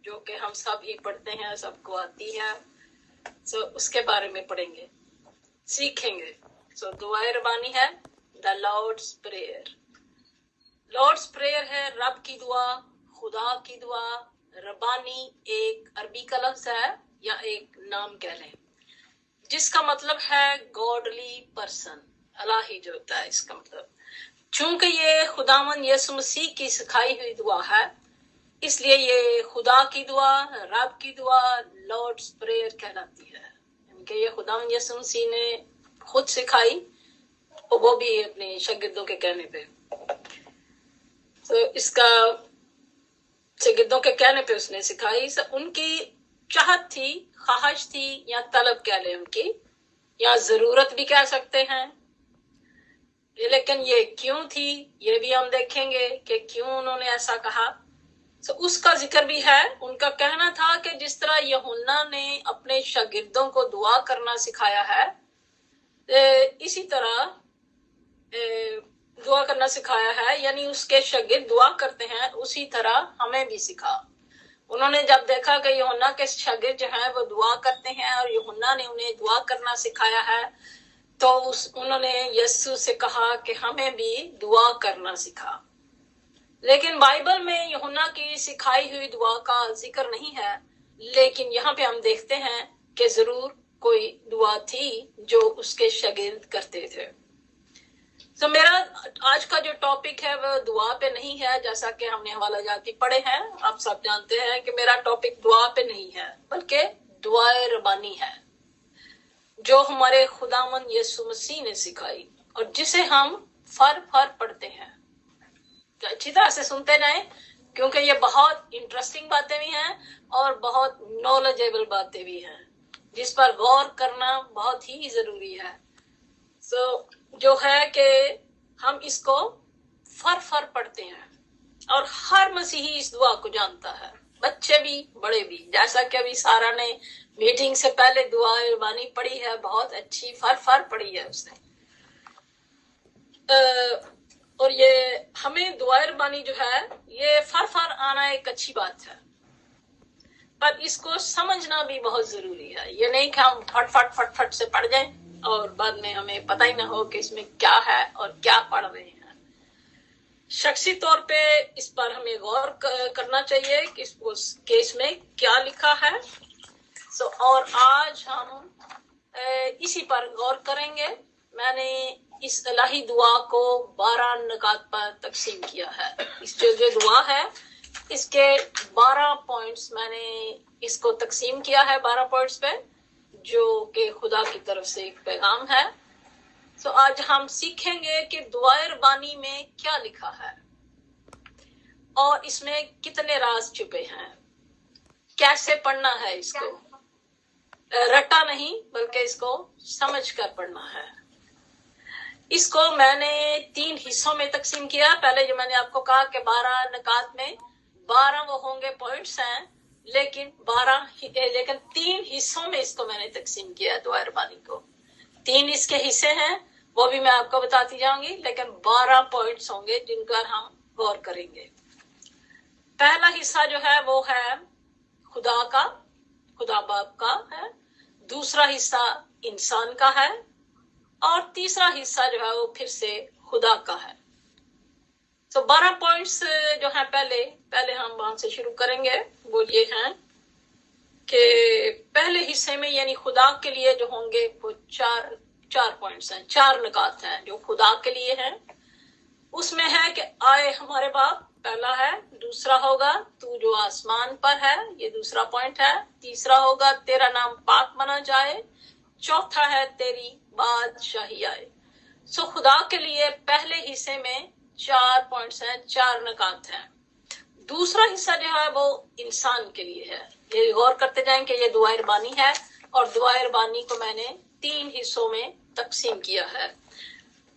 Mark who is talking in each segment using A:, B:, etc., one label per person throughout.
A: जो कि हम सब ही पढ़ते हैं, सबको आती है। सो उसके बारे में पढ़ेंगे, सीखेंगे। सो दुआए रबानी है the Lord's prayer. Lord's prayer है रब की दुआ, खुदा की दुआ। रबानी एक अरबी का लफ्ज है या एक नाम कह लें, जिसका मतलब है गॉडली पर्सन, अलाही जो होता है इसका मतलब। चूंकि ये खुदावन यसु मसीह की सिखाई हुई दुआ है, इसलिए ये खुदा की दुआ, रब की दुआ लॉर्ड्स प्रेयर कहलाती है। इनके ये खुदावन यसु मसीह ने खुद सिखाई, और वो भी अपने शागिर्दों के कहने पे। तो इसका शागिर्दों के कहने पे उसने सिखाई। उनकी चाहत थी, ख्वाहिश थी, या तलब कह लें उनकी, या जरूरत भी कह सकते हैं। लेकिन ये क्यों थी, ये भी हम देखेंगे कि क्यों उन्होंने ऐसा कहा। तो उसका जिक्र भी है। उनका कहना था कि जिस तरह यूहन्ना ने अपने शागिर्दों को दुआ करना सिखाया है, इसी तरह दुआ करना सिखाया है, यानी उसके शागिर्द दुआ करते हैं, उसी तरह हमें भी सिखा। उन्होंने जब देखा कि यूहन्ना के शागिर्द जो हैं वो दुआ करते हैं और यूहन्ना ने उन्हें दुआ करना सिखाया है, तो उन्होंने यीशु से कहा कि हमें भी दुआ करना सिखा। लेकिन बाइबल में यूहन्ना की सिखाई हुई दुआ का जिक्र नहीं है, लेकिन यहाँ पे हम देखते हैं कि जरूर कोई दुआ थी जो उसके शागिर्द करते थे। तो मेरा आज का जो टॉपिक है वो दुआ पे नहीं है, जैसा कि हमने हवाला जाती पढ़े हैं। आप सब जानते हैं कि मेरा टॉपिक दुआ पे नहीं है, बल्कि दुआए रबानी है, जो हमारे खुदावन यीशु मसीह ने सिखाई और जिसे हम फर पढ़ते हैं। तो अच्छी तरह से सुनते जाएं, क्योंकि ये बहुत इंटरेस्टिंग बातें भी हैं और बहुत नॉलेजेबल बातें भी हैं, जिस पर गौर करना बहुत ही जरूरी है। तो जो है कि हम इसको फर पढ़ते हैं, और हर मसीही इस दुआ को जानता है, बच्चे भी बड़े भी। जैसा कि अभी सारा ने मीटिंग से पहले दुआ रबानी पढ़ी है, बहुत अच्छी फर पढ़ी है उसने। और ये हमें दुआ रबानी जो है ये फर आना एक अच्छी बात है, पर इसको समझना भी बहुत जरूरी है। ये नहीं कि हम फट से पढ़ जाएं और बाद में हमें पता ही ना हो कि इसमें क्या है और क्या पढ़ रहे हैं। शख्सी तौर पे इस पर हमें गौर करना चाहिए कि इसमें क्या लिखा है। और आज हम इसी पर गौर करेंगे। मैंने इस इलाही दुआ को 12 नुकात पर तकसीम किया है। इस जो दुआ है इसके 12 पॉइंट्स मैंने इसको तकसीम किया है, 12 पॉइंट्स पे, जो कि खुदा की तरफ से एक पैगाम है। तो आज हम सीखेंगे कि दुआए रबानी में क्या लिखा है और इसमें कितने राज छुपे हैं, कैसे पढ़ना है इसको, रटा नहीं बल्कि इसको समझ कर पढ़ना है। इसको मैंने 3 हिस्सों में तकसीम किया। पहले जो मैंने आपको कहा कि 12 नुकात में 12 वो होंगे पॉइंट्स हैं, लेकिन 3 हिस्सों में इसको मैंने तकसीम किया दुआ रबानी को। 3 इसके हिस्से हैं, वो भी मैं आपको बताती जाऊंगी, लेकिन 12 पॉइंट्स होंगे जिन पर हम गौर करेंगे। पहला हिस्सा जो है वो है खुदा बाप का है। दूसरा हिस्सा इंसान का है, और तीसरा हिस्सा जो है वो फिर से खुदा का है। तो 12 पॉइंट्स जो है पहले हम वहां से शुरू करेंगे। वो ये हैं कि पहले हिस्से में यानी खुदा के लिए जो होंगे वो चार पॉइंट्स हैं, 4 नुकात हैं जो खुदा के लिए हैं। उसमें है कि आए हमारे बाप, पहला है। दूसरा होगा तू जो आसमान पर है, ये दूसरा पॉइंट है। तीसरा होगा तेरा नाम पाक माना जाए। चौथा है तेरी बादशाही आए। सो खुदा के लिए पहले हिस्से में 4 पॉइंट्स हैं, 4 नुकात हैं। दूसरा हिस्सा जो है वो इंसान के लिए है। ये गौर करते जाएं कि ये दुआ रबानी है, और दुआ रबानी को मैंने 3 हिस्सों में तकसीम किया है।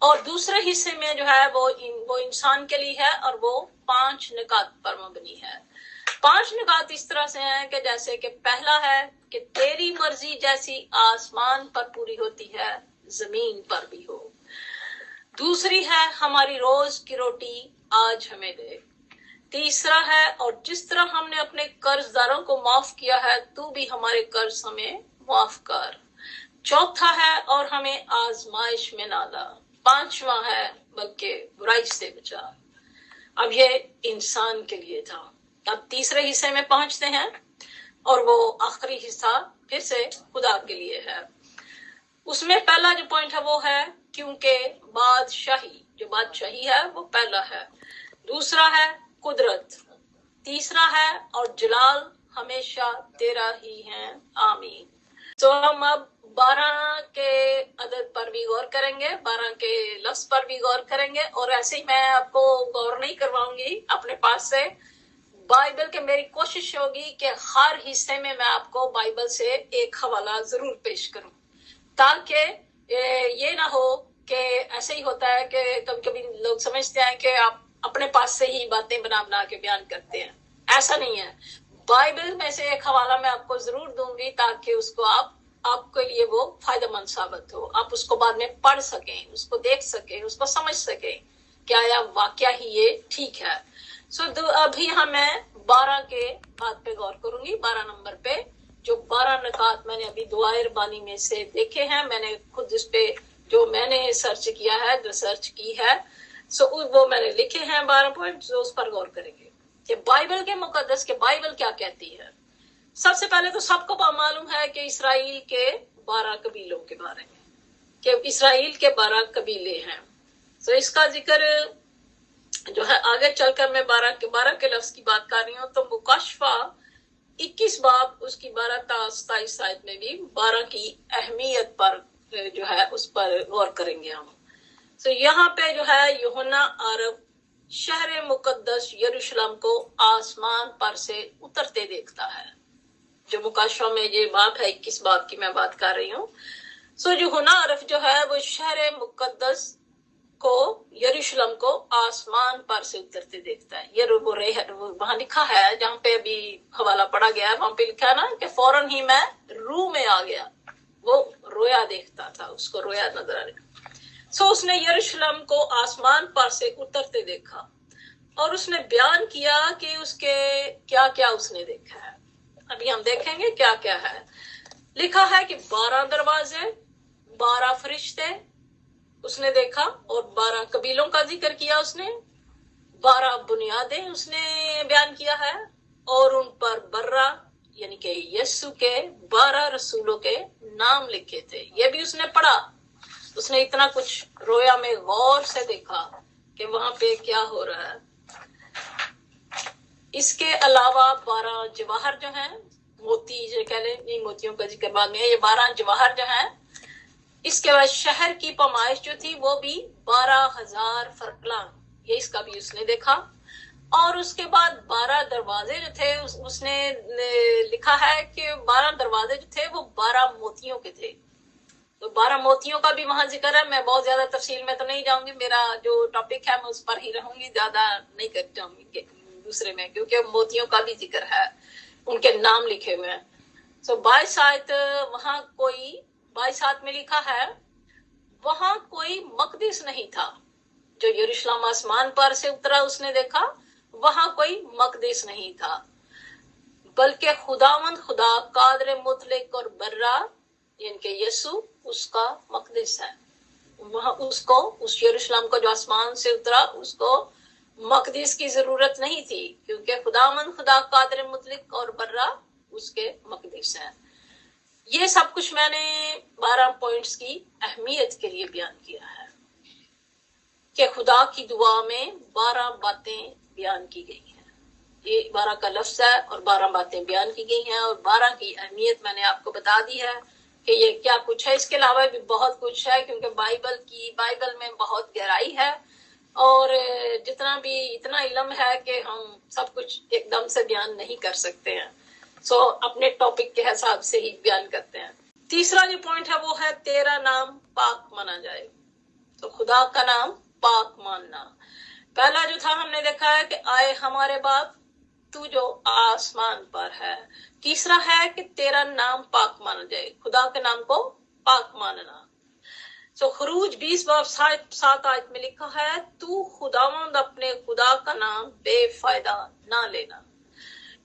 A: और दूसरे हिस्से में जो है वो इंसान के लिए है, और वो 5 नुकात पर मबनी है। 5 नुकात इस तरह से हैं कि जैसे कि पहला है कि तेरी मर्जी जैसी आसमान पर पूरी होती है, जमीन पर भी हो। दूसरी है हमारी रोज की रोटी आज हमें दे। तीसरा है, और जिस तरह हमने अपने कर्जदारों को माफ किया है, तू भी हमारे कर्ज हमें माफ कर। चौथा है, और हमें आजमाइश में ना ला। पांचवा है, बल्कि बुराई से बचा। अब ये इंसान के लिए था। अब तीसरे हिस्से में पहुंचते हैं, और वो आखिरी हिस्सा फिर से खुदा के लिए है। उसमें पहला जो पॉइंट है वो है क्योंकि बादशाही, जो बादशाही है वो पहला है। दूसरा है कुदरत। तीसरा है, और जलाल हमेशा तेरा ही है, आमीन। तो हम अब 12 के अदद पर भी गौर करेंगे, 12 के लफ्ज पर भी गौर करेंगे, और ऐसे ही मैं आपको गौर नहीं करवाऊंगी अपने पास से। बाइबल के मेरी कोशिश होगी कि हर हिस्से में मैं आपको बाइबल से एक हवाला जरूर पेश करूं, ताकि ये ना हो कि ऐसे ही होता है कि कभी कभी लोग समझते हैं कि आप अपने पास से ही बातें बना बना के बयान करते हैं। ऐसा नहीं है। बाइबल में से एक हवाला मैं आपको जरूर दूंगी, ताकि उसको आपके लिए वो फायदेमंद साबित हो। आप उसको बाद में पढ़ सकें, उसको देख सकें, उसको समझ सकें क्या या वाकया ही ये ठीक है। अभी मैं 12 के बात पे गौर करूंगी, 12 नंबर पे। जो 12 नकात मैंने अभी दुआए रबानी में से देखे हैं, मैंने खुद इस पे जो मैंने सर्च किया है, रिसर्च की है, वो मैंने लिखे हैं 12 पॉइंट, जो उस पर गौर करेंगे कि बाइबल के मुकद्दस के बाइबल क्या कहती है। सबसे पहले तो सबको मालूम है कि इसराइल के 12 कबीलों के बारे में, कि इसराइल के 12 कबीले हैं। इसका जिक्र जो है आगे चलकर मैं 12 के लफ्ज की बात कर रही हूँ। तो मुकाशफा 21 बाब उसकी 12-27 आयत में भी 12 की अहमियत पर जो है उस पर गौर करेंगे हम। यहाँ पे जो है यूहन्ना अरब शहर मुकद्दस यरूशलेम को आसमान पर से उतरते देखता है। जो मुकाशफा में ये बाब है, 21 बाब की मैं बात कर रही हूँ। यूहन्ना अरब जो है वो शहर मुकद्दस को, यरूशलेम को आसमान पर से उतरते देखता है। ये वहां लिखा है, जहाँ पे अभी हवाला पढ़ा गया है, वहां पे लिखा है ना कि फौरन ही मैं रूह में आ गया। वो रोया देखता था, उसको रोया नजर आ रहा। उसने यरूशलेम को आसमान पर से उतरते देखा, और उसने बयान किया कि उसके क्या क्या उसने देखा है। अभी हम देखेंगे क्या क्या है। लिखा है कि 12 दरवाजे, 12 फरिश्ते उसने देखा, और 12 कबीलों का जिक्र किया उसने, 12 बुनियादें उसने बयान किया है, और उन पर बर्रा यानी कि यीशु के 12 रसूलों के नाम लिखे थे। ये भी उसने पढ़ा। उसने इतना कुछ रोया में गौर से देखा कि वहां पे क्या हो रहा है। इसके अलावा 12 जवाहर जो हैं, मोती जो कह ले, नहीं मोतियों का जिक्र बाद में, ये 12 जवाहर जो हैं। इसके बाद शहर की पैमाइश जो थी वो भी 12,000 फरलांग, ये इसका भी उसने देखा। और उसके बाद 12 दरवाजे जो थे उसने लिखा है कि 12 दरवाजे जो थे वो 12 मोतियों के थे। तो 12 मोतियों का भी वहां जिक्र है। मैं बहुत ज्यादा तफसील में तो नहीं जाऊंगी, मेरा जो टॉपिक है मैं उस पर ही रहूंगी, ज्यादा नहीं कर जाऊंगी दूसरे में, क्योंकि मोतियों का भी जिक्र है, उनके नाम लिखे हुए हैं। 22 आयत वहां कोई 22 आयत में लिखा है, वहां कोई मकदिस नहीं था। जो यरूशलेम आसमान पर से उतरा उसने देखा, वहां कोई मकदिस नहीं था, बल्कि खुदावंद खुदा कादर मुतलक और बर्रा यानी यीशु उसका मकदिस है। वहां उसको, उस यरूशलेम को जो आसमान से उतरा, उसको मकदिस की जरूरत नहीं थी, क्योंकि खुदावंद खुदा कादर मुतलक और बर्रा उसके मकदिस है। ये सब कुछ मैंने 12 पॉइंट्स की अहमियत के लिए बयान किया है कि खुदा की दुआ में 12 बातें बयान की गई हैं। ये 12 का लफ्ज है और 12 बातें बयान की गई हैं, और 12 की अहमियत मैंने आपको बता दी है कि ये क्या कुछ है। इसके अलावा भी बहुत कुछ है, क्योंकि बाइबल में बहुत गहराई है, और इतना इल्म है कि हम सब कुछ एकदम से बयान नहीं कर सकते हैं। अपने टॉपिक के हिसाब से ही बयान करते हैं। तीसरा जो पॉइंट है वो है तेरा नाम पाक माना जाए। तो खुदा का नाम पाक मानना। पहला जो था हमने देखा है कि आए हमारे बाप तू जो आसमान पर है। तीसरा है कि तेरा नाम पाक माना जाए, खुदा के नाम को पाक मानना। सो खरूज 20 बाब 7 आयत में लिखा है, तू खुदावंद अपने खुदा का नाम बेफायदा ना लेना,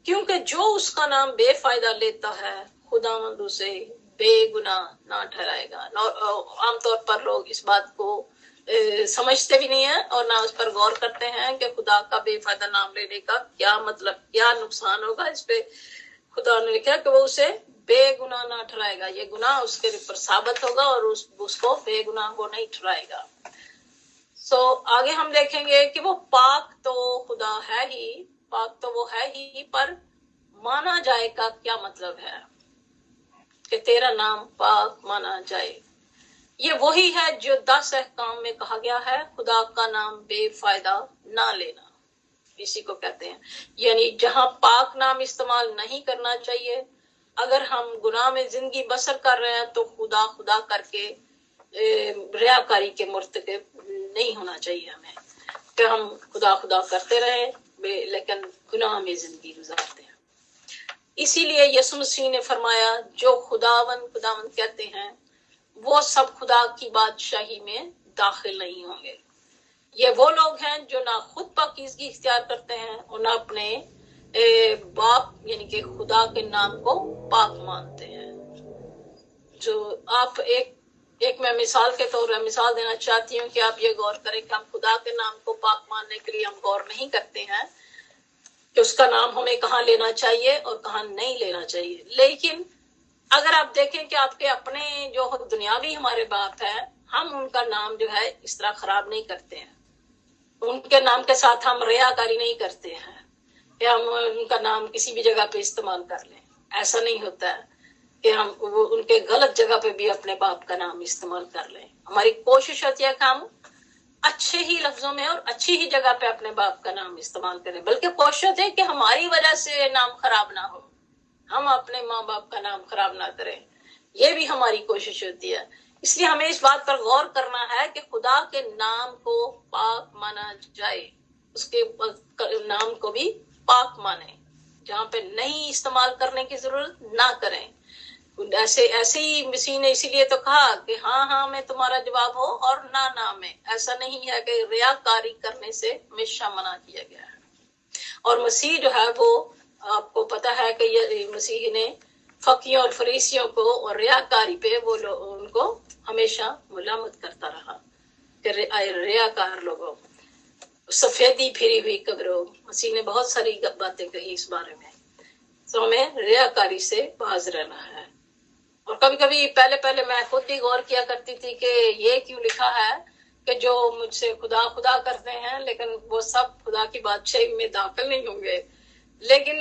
A: क्योंकि जो उसका नाम बेफायदा लेता है खुदावंद उसे बेगुनाह ना ठहराएगा। आमतौर पर लोग इस बात को समझते भी नहीं है और ना उस पर गौर करते हैं कि खुदा का बेफायदा नाम लेने का क्या मतलब, क्या नुकसान होगा। इस पे खुदा ने लिखा कि वो उसे बेगुनाह ना ठहराएगा, ये गुनाह उसके ऊपर साबित होगा और उसको बेगुनाह को नहीं ठहराएगा। सो आगे हम देखेंगे कि वो पाक तो खुदा है ही, पाक तो वो है ही, पर माना जाए का क्या मतलब है कि तेरा नाम पाक माना जाए। ये वही है जो 10 अहकाम में कहा गया है, खुदा का नाम बेफायदा ना लेना, इसी को कहते हैं। यानी जहां पाक नाम इस्तेमाल नहीं करना चाहिए, अगर हम गुनाह में जिंदगी बसर कर रहे हैं तो खुदा खुदा करके रियाकारी के मुर्तकिब नहीं होना चाहिए हमें, कि हम खुदा खुदा करते रहे लेकिन गुनाह में जिंदगी गुजारते हैं। इसीलिए यीशु मसीह ने फरमाया, जो खुदावन खुदावन कहते हैं वो सब खुदा की बादशाही में दाखिल नहीं होंगे। ये वो लोग हैं जो ना खुद पाकीज़गी इख्तियार करते हैं और ना अपने बाप यानी कि खुदा के नाम को पाक मानते हैं। जो आप एक मैं मिसाल के तौर पर मिसाल देना चाहती हूँ कि आप ये गौर करें कि हम खुदा के नाम को पाक मानने के लिए हम गौर नहीं करते हैं कि उसका नाम हमें कहाँ लेना चाहिए और कहाँ नहीं लेना चाहिए। लेकिन अगर आप देखें कि आपके अपने जो दुनियावी हमारे बाप है, हम उनका नाम जो है इस तरह खराब नहीं करते हैं, उनके नाम के साथ हम रियाकारी नहीं करते हैं कि हम उनका नाम किसी भी जगह पे इस्तेमाल कर लें। ऐसा नहीं होता है कि हम उनके गलत जगह पे भी अपने बाप का नाम इस्तेमाल कर लें। हमारी कोशिश होती है कि हम अच्छे ही लफ्जों में और अच्छी ही जगह पे अपने बाप का नाम इस्तेमाल करें, बल्कि कोशिश होती है कि हमारी वजह से नाम खराब ना हो, हम अपने माँ बाप का नाम खराब ना करें, ये भी हमारी कोशिश होती है। इसलिए हमें इस बात पर गौर करना है कि खुदा के नाम को पाक माना जाए, उसके नाम को भी पाक माने, जहाँ पे नहीं इस्तेमाल करने की जरूरत ना करें। ऐसे ही मसीह ने इसीलिए तो कहा कि हाँ हाँ में तुम्हारा जवाब हो और ना ना में। ऐसा नहीं है कि रियाकारी करने से हमेशा मना किया गया है। और मसीह जो है वो आपको पता है कि ये मसीह ने फकीयों और फरीसियों को और रियाकारी पे वो उनको हमेशा मुलामत करता रहा कि रियाकार लोगों, सफेदी फिरी हुई कब्रों। मसीह ने बहुत सारी बातें कही इस बारे में। तो हमें रियाकारी से बाज रहना है। और कभी कभी पहले मैं खुद भी गौर किया करती थी कि ये क्यों लिखा है कि जो मुझसे खुदा खुदा करते हैं लेकिन वो सब खुदा की बादशाही में दाखिल नहीं होंगे। लेकिन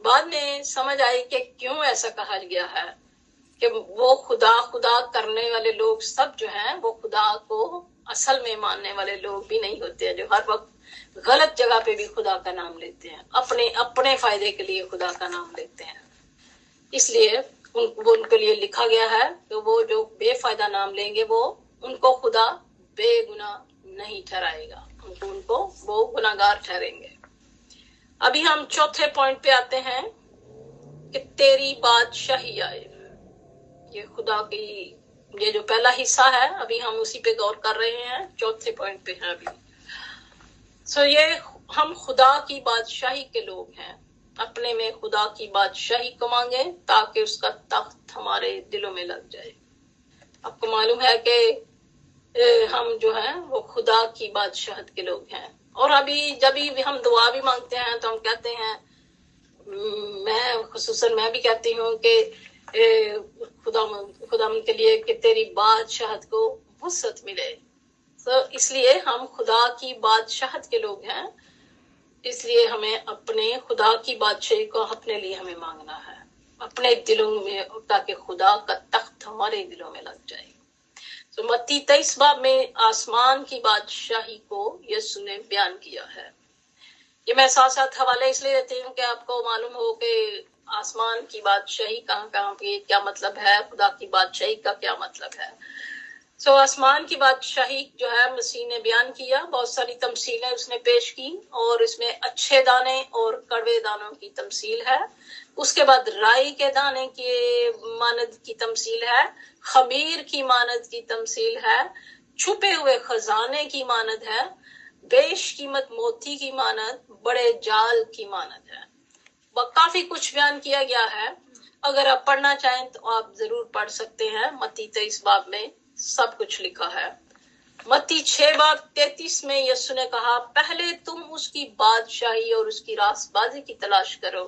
A: बाद में समझ आई कि क्यों ऐसा कहा गया है कि वो खुदा खुदा करने वाले लोग सब जो हैं वो खुदा को असल में मानने वाले लोग भी नहीं होते हैं, जो हर वक्त गलत जगह पे भी खुदा का नाम लेते हैं, अपने फायदे के लिए खुदा का नाम लेते हैं। इसलिए उनके लिए लिखा गया है कि वो जो बेफायदा नाम लेंगे वो उनको खुदा बेगुनाह नहीं ठहराएगा, उनको वो गुनाहगार ठहरेंगे। अभी हम चौथे पॉइंट पे आते हैं कि तेरी बादशाही आए। ये खुदा की ये जो पहला हिस्सा है अभी हम उसी पे गौर कर रहे हैं, चौथे पॉइंट पे हैं अभी। ये हम खुदा की बादशाही के लोग हैं, अपने में खुदा की बादशाही को मांगे ताकि उसका तख्त हमारे दिलों में लग जाए। आपको मालूम है कि हम जो है वो खुदा की बादशाहत के लोग हैं। और अभी जब भी हम दुआ भी मांगते हैं तो हम कहते हैं, मैं भी कहती हूँ कि खुदा के लिए कि तेरी बादशाहत को वुसअत मिले। तो इसलिए हम खुदा की बादशाहत के लोग हैं, इसलिए हमें अपने खुदा की बादशाही को अपने लिए हमें मांगना है, अपने दिलों में, ताकि खुदा का तख्त हमारे दिलों में लग जाए। तो मत्ती 23 बाब में आसमान की बादशाही को यीशु ने बयान किया है। ये मैं साथ साथ हवाले इसलिए देती हूँ कि आपको मालूम हो कि आसमान की बादशाही कहाँ पे क्या मतलब है, खुदा की बादशाही का क्या मतलब है। سو آسمان کی بادشاہی جو ہے مسیح نے بیان کیا، بہت ساری تمثیلیں اس نے پیش کی، اور اس میں اچھے دانے اور کڑوے دانوں کی تمثیل ہے۔ اس کے بعد رائی کے دانے کی مانند کی تمثیل ہے، خمیر کی مانند کی تمثیل ہے، چھپے ہوئے خزانے کی مانند ہے، بیش قیمت موتی کی مانند، بڑے جال کی مانند ہے۔ کافی کچھ بیان کیا گیا ہے، اگر آپ پڑھنا چاہیں تو آپ ضرور پڑھ سکتے ہیں۔ متی 23 باب میں سب کچھ لکھا ہے۔ متی 6 باب 33 میں یسوع نے کہا، پہلے تم اس کی بادشاہی اور اس کی راست بازی کی تلاش کرو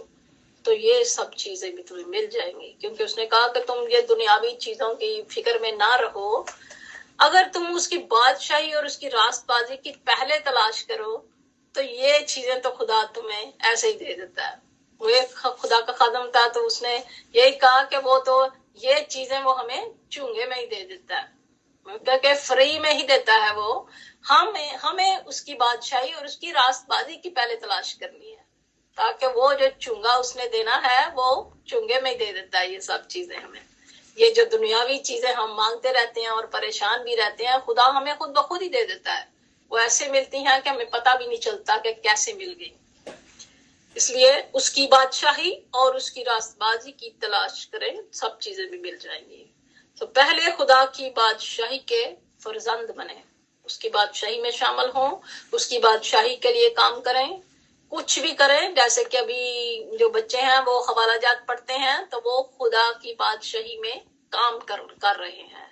A: تو یہ سب چیزیں بھی تمہیں مل جائیں گی۔ کیونکہ اس نے کہا کہ تم یہ دنیاوی چیزوں کی فکر میں نہ رہو، اگر تم اس کی بادشاہی اور اس کی راست بازی کی پہلے تلاش کرو تو یہ چیزیں تو خدا تمہیں ایسے ہی دے دیتا ہے۔ وہ ایک خدا کا خادم تھا تو اس نے یہی کہا کہ وہ تو یہ چیزیں وہ ہمیں چونگے میں ہی دے دیتا ہے، کہ فری میں ہی دیتا ہے۔ وہ ہمیں اس کی بادشاہی اور اس کی راست بازی کی پہلے تلاش کرنی ہے، تاکہ وہ جو چونگا اس نے دینا ہے وہ چونگے میں ہی دے دیتا ہے یہ سب چیزیں ہمیں۔ یہ جو دنیاوی چیزیں ہم مانگتے رہتے ہیں اور پریشان بھی رہتے ہیں، خدا ہمیں خود بخود ہی دے دیتا ہے۔ وہ ایسے ملتی ہیں کہ ہمیں پتہ بھی نہیں چلتا کہ کیسے مل گئی۔ اس لیے اس کی بادشاہی اور اس کی راست بازی کی تلاش کریں، سب چیزیں بھی مل جائیں گی۔ تو پہلے خدا کی بادشاہی کے فرزند بنیں، اس کی بادشاہی میں شامل ہوں، اس کی بادشاہی کے لیے کام کریں، کچھ بھی کریں۔ جیسے کہ ابھی جو بچے ہیں وہ حوالہ جات پڑھتے ہیں تو وہ خدا کی بادشاہی میں کام کر رہے ہیں،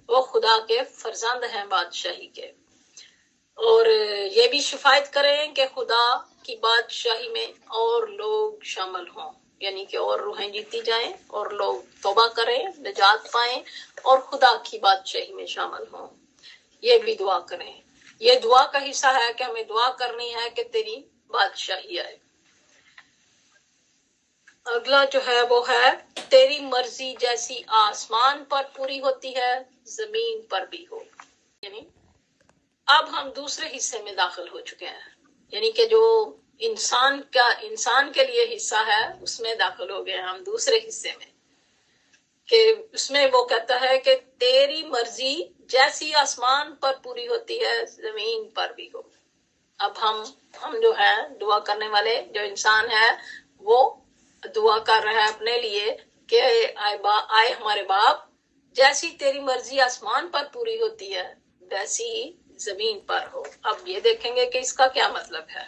A: وہ خدا کے فرزند ہیں بادشاہی کے۔ اور یہ بھی شفایت کریں کہ خدا کی بادشاہی میں اور لوگ شامل ہوں، یعنی کہ اور روحیں جیتی جائیں اور لوگ توبہ کریں، نجات پائیں اور خدا کی بادشاہی میں شامل ہوں۔ یہ بھی دعا کریں۔ یہ دعا کا حصہ ہے کہ ہمیں دعا کرنی ہے کہ تیری بادشاہی آئے۔ اگلا جو ہے وہ ہے، تیری مرضی جیسی آسمان پر پوری ہوتی ہے زمین پر بھی ہو۔ یعنی اب ہم دوسرے حصے میں داخل ہو چکے ہیں، یعنی کہ جو انسان کے لیے حصہ ہے اس میں داخل ہو گئے ہم دوسرے حصے میں، کہ اس میں وہ کہتا ہے کہ تیری مرضی جیسی آسمان پر پوری ہوتی ہے زمین پر بھی ہو۔ اب ہم جو ہے دعا کرنے والے جو انسان ہے وہ دعا کر رہا ہے اپنے لیے کہ آئے ہمارے باپ، جیسی تیری مرضی آسمان پر پوری ہوتی ہے ویسی ہی زمین پر ہو۔ اب یہ دیکھیں گے کہ اس کا کیا مطلب ہے۔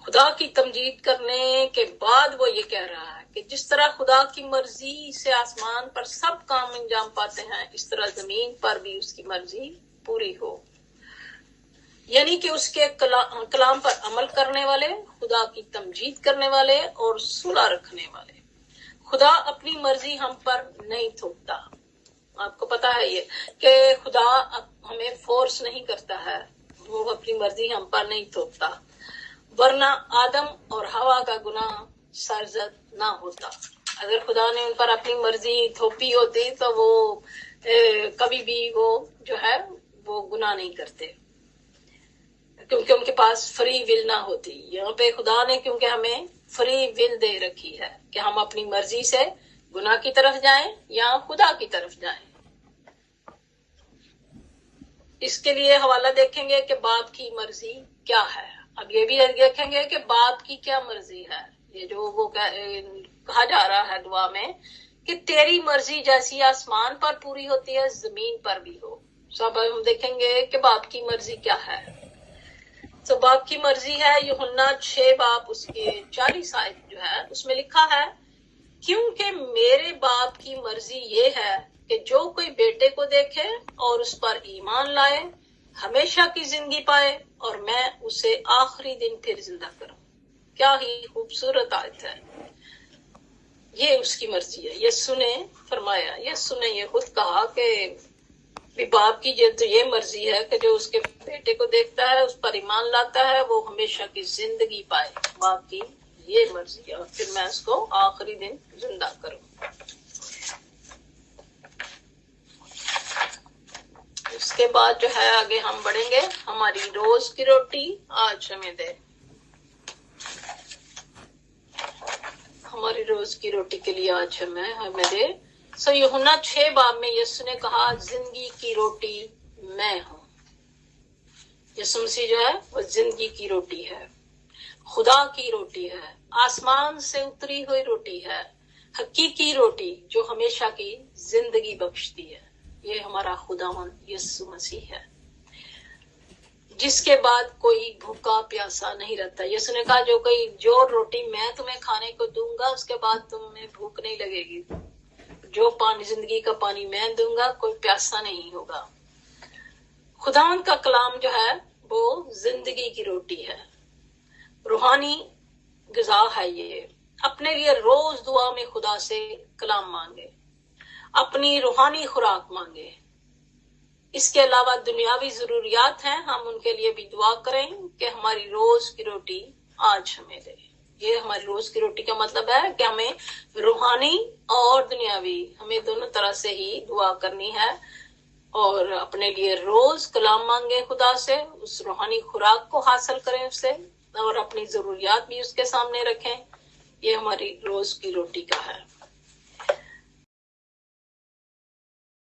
A: خدا کی تمجید کرنے کے بعد وہ یہ کہہ رہا ہے کہ جس طرح خدا کی مرضی سے آسمان پر سب کام انجام پاتے ہیں، اس طرح زمین پر بھی اس کی مرضی پوری ہو۔ یعنی کہ اس کے کلام پر عمل کرنے والے، خدا کی تمجید کرنے والے اور صلح رکھنے والے۔ خدا اپنی مرضی ہم پر نہیں تھوپتا۔ آپ کو پتا ہے یہ کہ خدا ہمیں فورس نہیں کرتا ہے، وہ اپنی مرضی ہم پر نہیں تھوپتا، ورنہ آدم اور حوا کا گناہ سرزد نہ ہوتا۔ اگر خدا نے ان پر اپنی مرضی تھوپی ہوتی تو وہ کبھی بھی وہ جو ہے وہ گناہ نہیں کرتے، کیونکہ ان کے پاس فری ول نہ ہوتی۔ یہاں پہ خدا نے کیونکہ ہمیں فری ول دے رکھی ہے کہ ہم اپنی مرضی سے گناہ کی طرف جائیں یا خدا کی طرف جائیں۔ اس کے لیے حوالہ دیکھیں گے کہ باپ کی مرضی کیا ہے۔ اب یہ بھی دیکھیں گے کہ باپ کی کیا مرضی ہے۔ یہ جو وہ کہا جا رہا ہے دعا میں کہ تیری مرضی جیسی آسمان پر پوری ہوتی ہے زمین پر بھی ہو۔ سب ہم دیکھیں گے کہ باپ کی مرضی کیا ہے۔ تو باپ کی مرضی ہے یوحنا 6 باب اس کے 40 آیت جو ہے اس میں لکھا ہے، کیونکہ میرے باپ کی مرضی یہ ہے کہ جو کوئی بیٹے کو دیکھے اور اس پر ایمان لائے ہمیشہ کی زندگی پائے اور میں اسے آخری دن پھر زندہ کروں۔ کیا ہی خوبصورت آیت ہے۔ یہ اس کی مرضی ہے۔ یہ سنیں فرمایا، یہ سنیں یہ خود کہا کہ باپ کی تو یہ مرضی ہے کہ جو اس کے بیٹے کو دیکھتا ہے اس پر ایمان لاتا ہے وہ ہمیشہ کی زندگی پائے۔ باپ کی یہ مرضی ہے اور پھر میں اس کو آخری دن زندہ کروں۔ اس کے بعد جو ہے آگے ہم بڑھیں گے، ہماری روز کی روٹی آج ہمیں دے۔ ہماری روز کی روٹی کے لیے آج ہمیں دے۔ سو یوحنا 6 باب میں یسوع نے کہا زندگی کی روٹی میں ہوں. یسوع مسیح جو ہے وہ زندگی کی روٹی ہے، خدا کی روٹی ہے، آسمان سے اتری ہوئی روٹی ہے، حقیقی روٹی جو ہمیشہ کی زندگی بخشتی ہے. یہ ہمارا خداوند یسوع مسیح ہے جس کے بعد کوئی بھوکا پیاسا نہیں رہتا. یسوع نے کہا جو روٹی میں تمہیں کھانے کو دوں گا اس کے بعد تمہیں بھوک نہیں لگے گی. جو پانی زندگی کا پانی میں دوں گا کوئی پیاسا نہیں ہوگا. خداوند کا کلام جو ہے وہ زندگی کی روٹی ہے، روحانی غذا ہے. یہ اپنے لیے روز دعا میں خدا سے کلام مانگے، اپنی روحانی خوراک مانگے. اس کے علاوہ دنیاوی ضروریات ہیں، ہم ان کے لیے بھی دعا کریں کہ ہماری روز کی روٹی آج ہمیں دے. یہ ہماری روز کی روٹی کا مطلب ہے کہ ہمیں روحانی اور دنیاوی ہمیں دونوں طرح سے ہی دعا کرنی ہے، اور اپنے لیے روز کلام مانگیں خدا سے، اس روحانی خوراک کو حاصل کریں اس سے، اور اپنی ضروریات بھی اس کے سامنے رکھیں. یہ ہماری روز کی روٹی کا ہے.